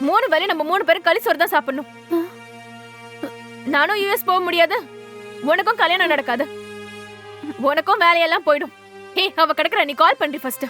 மூணு வேளையும் நம்ம மூணு பேரும் களி சோறு தான் சாப்பிடணும். நானும் யுஎஸ் போக முடியாது, உனக்கும் கல்யாணம் நடக்காது, உனக்கும் வேலையெல்லாம் போயிடும். ஏய், அவ கிடக்குற, நீ கால் பண்றி ஃபர்ஸ்ட்.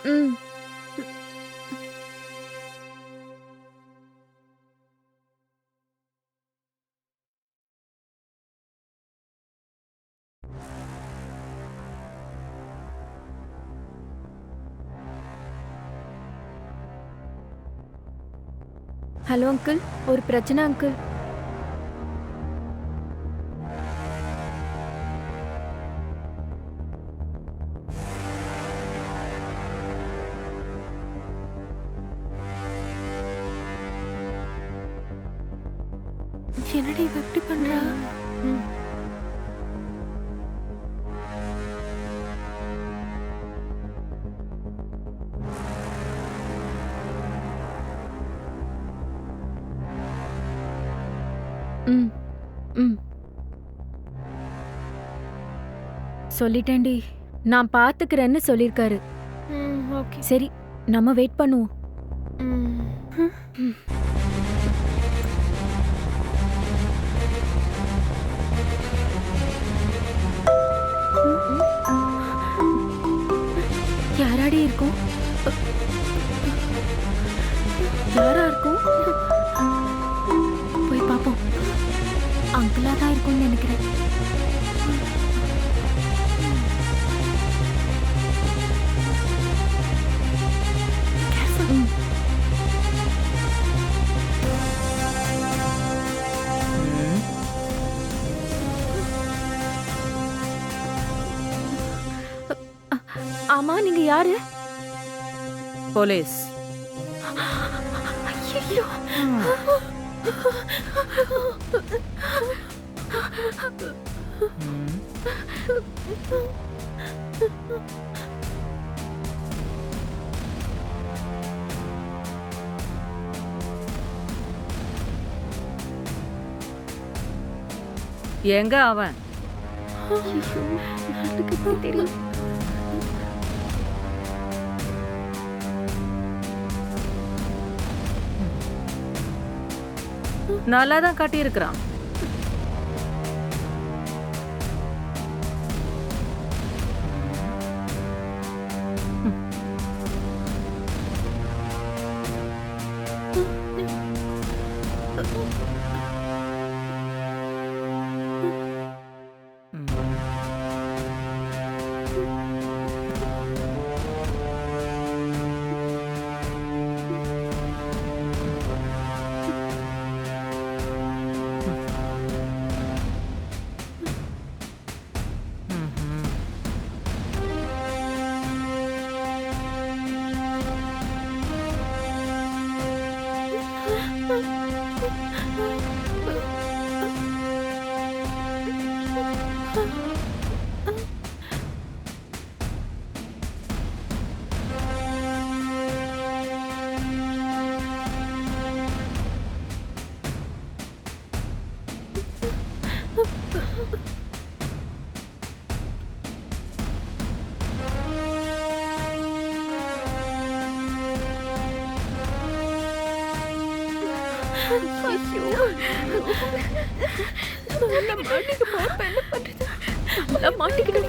ஹலோ அங்கிள், ஒரு பிரச்சனை அங்கிள். என்னடி இவ எப்படி பண்றா? சொல்லிட்டேன்டி, நான் பாத்துக்கிறேன்னு சொல்லிருக்காரு. ஓகே, சரி, நம்ம வெயிட் பண்ணுவோம். யாராடி இருக்கும்? யாரா இருக்கும்? போய் பாப்போம். அங்கிளா தான் இருக்கும்னு நினைக்கிறேன். ஆமா, நீங்க யாரு? போலீஸ். ஐயோ, எங்க அவன்? தெரியும். நல்லா தான் காட்டியிருக்கிறான். மாட்டிக்கிட்டு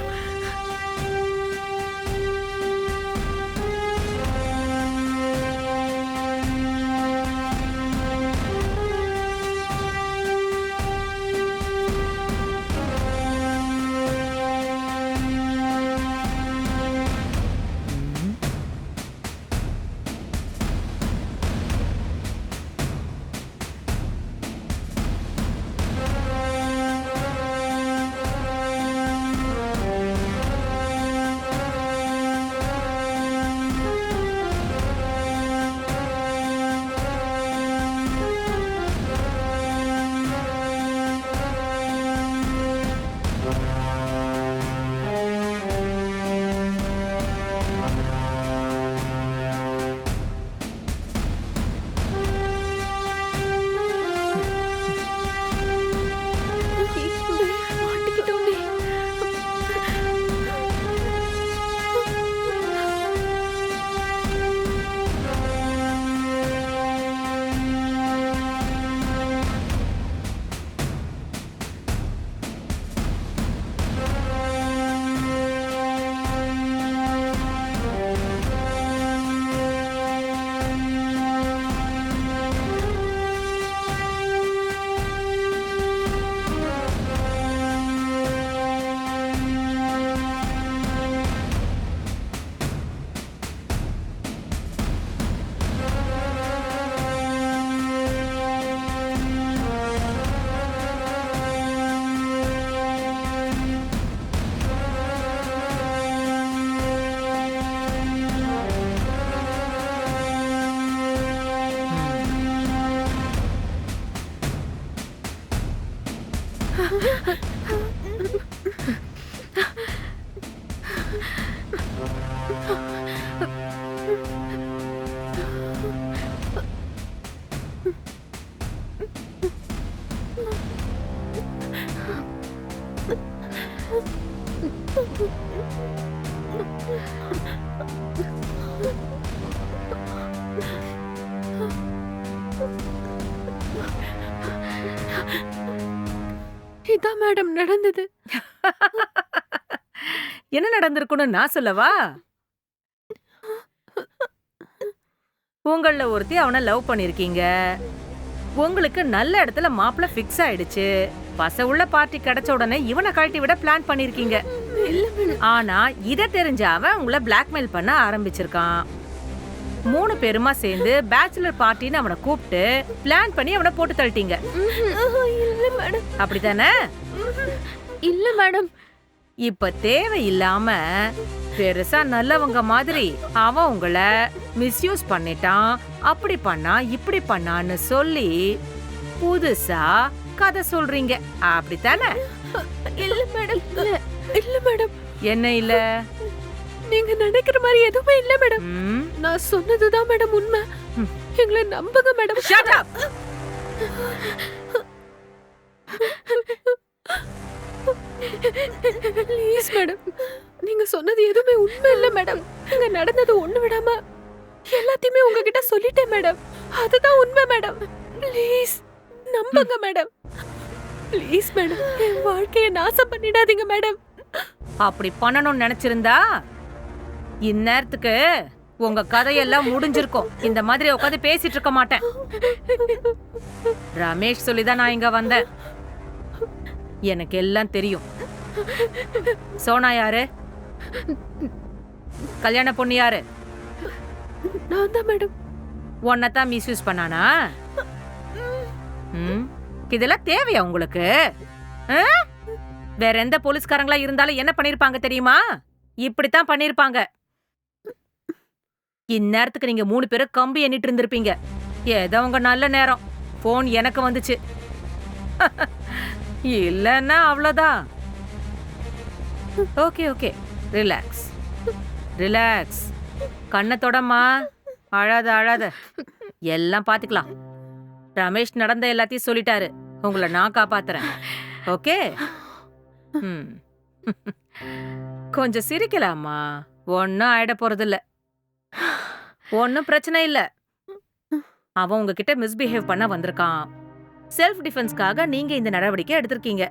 இதான் மேடம் நடந்தது. என்ன நடந்திருக்குன்னு நான் சொல்லவா? உங்கள ஒருத்தி அவனை லவ் பண்ணிருக்கீங்க. உங்களுக்கு நல்ல இடத்துல மாப்பிள்ள ஃபிக்ஸ் ஆயிடுச்சு. பச உள்ள பார்ட்டி கிடைச்ச உடனே இவனை கழட்டி விட பிளான் பண்ணிருக்கீங்க. ஆனா இத தெரிஞ்ச அவன் உங்களை பிளாக்மெயில் பண்ண ஆரம்பிச்சிருக்கான். 3 பேருமா சேர்ந்து பேச்சுலர் பார்ட்டின்னு அவனை கூப்பிட்டு பிளான் பண்ணி அவனை போட்டு தள்ளிட்டீங்க. இல்ல மேடம். அப்படித்தானே? இல்ல மேடம். இப்ப தேவையில்லாம பெருசா நல்லவங்க மாதிரி அவன் உங்களை மிஸ்யூஸ் பண்ணிட்டான். அப்படி பண்ணா இப்படி பண்ணான்னு சொல்லி புதுசா கதை சொல்றீங்க. அப்படித்தானே? இல்ல மேடம். இல்ல மேடம். என்ன இல்ல? நீங்க நினைக்கிற மாதிரி எதுவுமே இல்ல மேடம். ம்? நான் சொன்னதுதான் மேடம் உண்மை. எங்களை நம்புங்க madam. Shut up! Please madam, நீங்க சொன்னது எதுவுமே உண்மை இல்ல மேடம். இங்க நடந்தது ஒண்ணு விடாம எல்லாத்தையுமே உங்ககிட்ட சொல்லிட்டேன் மேடம். அதுதான் உண்மை மேடம். ப்ளீஸ் நம்புங்க மேடம். ப்ளீஸ் மேடம், என் வாழ்க்கையை நாசம் பண்ணிடாதீங்க மேடம். அப்படி பண்ணணும்னு நினைச்சிருந்தா இந்நேரத்துக்கு உங்க கதையெல்லாம் முடிஞ்சிருக்கும். இந்த மாதிரி உட்காந்து பேசிட்டு இருக்க மாட்டேன். ரமேஷ் சொல்லிதான் நான் இங்க வந்தேன். எனக்கு எல்லாம் தெரியும். சோனா யாரு? கல்யாண பொண்ணு யாரு? நான் தான் மேடம். உன்னதான் மிஸ்யூஸ் பண்ணானா? இதெல்லாம் தேவையா உங்களுக்கு? வேற எந்த போலீஸ்காரங்களா இருந்தாலும் என்ன பண்ணிருப்பாங்க தெரியுமா? இப்படித்தான் பண்ணிருப்பாங்க. இந்நேரத்துக்கு நீங்க 3 பேரும் கம்பி எண்ணிட்டு இருந்திருப்பீங்க. ஏதோ உங்க நல்ல நேரம் போன் எனக்கு வந்துச்சு. இல்லன்னா அவ்வளவுதான். Okay okay, relax relax. கண்ணை தொடம்மா. அழாத அழாத, எல்லாம் பாத்துக்கலாம். ரமேஷ் நடந்த எல்லாத்தையும் சொல்லிட்டாரு. உங்களை நான் காப்பாத்துறேன். ஓகே? கொஞ்சம் சிரிக்கலாமா? ஒன்னும் ஆயிட போறதில்ல. ஒன்னும் பிரச்சனை இல்ல. அவன் உங்ககிட்ட மிஸ்பிஹேவ் பண்ண வந்திருக்கான். செல்ஃப் டிஃபென்ஸ்க்காக நீங்க இந்த நடவடிக்கை எடுத்திருக்கீங்க.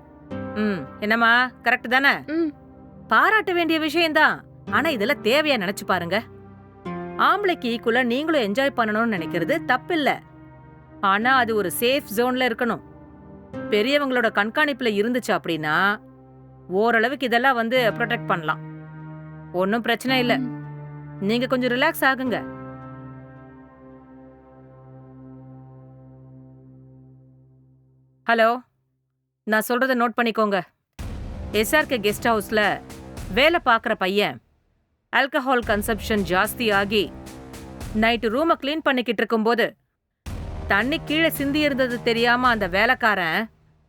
என்னம்மா, கரெக்ட் தானே? பாராட்ட வேண்டிய விஷயம்தான். ஆனா இதெல்லாம் தேவையா நினைச்சு பாருங்க. ஆம்பளைக்கு ஈக்குவலா நீங்களும் என்ஜாய் பண்ணணும்னு நினைக்கிறது தப்பில்ல. ஆனா அது ஒரு சேஃப் ஜோன்ல இருக்கணும். பெரியவங்களோட கண்காணிப்புல இருந்துச்சு அப்படின்னா ஓரளவுக்கு இதெல்லாம் ப்ரொடெக்ட் பண்ணலாம். ஒன்னும் பிரச்சனை இல்ல. நீங்க கொஞ்சம் ரிலாக்ஸ் ஆகுங்க. ஹலோ, நான் சொல்றத நோட் பண்ணிக்கோங்க. SRK கெஸ்ட் ஹவுஸ்ல வேலை பார்க்குற பையன் ஆல்கஹால் கன்சப்ஷன் ஜாஸ்தி ஆகி நைட்டு ரூமை கிளீன் பண்ணிக்கிட்டு இருக்கும்போது தண்ணி கீழே சிந்தி இருந்தது தெரியாம அந்த வேலைக்காரன்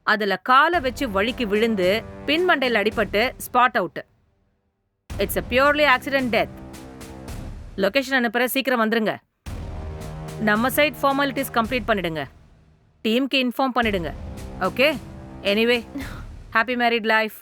அதுல காலை வச்சு வழுக்கி விழுந்து பின்மண்டையில் அடிபட்டு spot out. It's a purely accident death. Location அனுப்புற, சீக்கிரம் வந்துருங்க. நம்ம சைட் ஃபார்மாலிட்டிஸ் கம்ப்ளீட் பண்ணிடுங்க. டீமுக்கு இன்ஃபார்ம் பண்ணிடுங்க. Okay? Anyway, happy married life.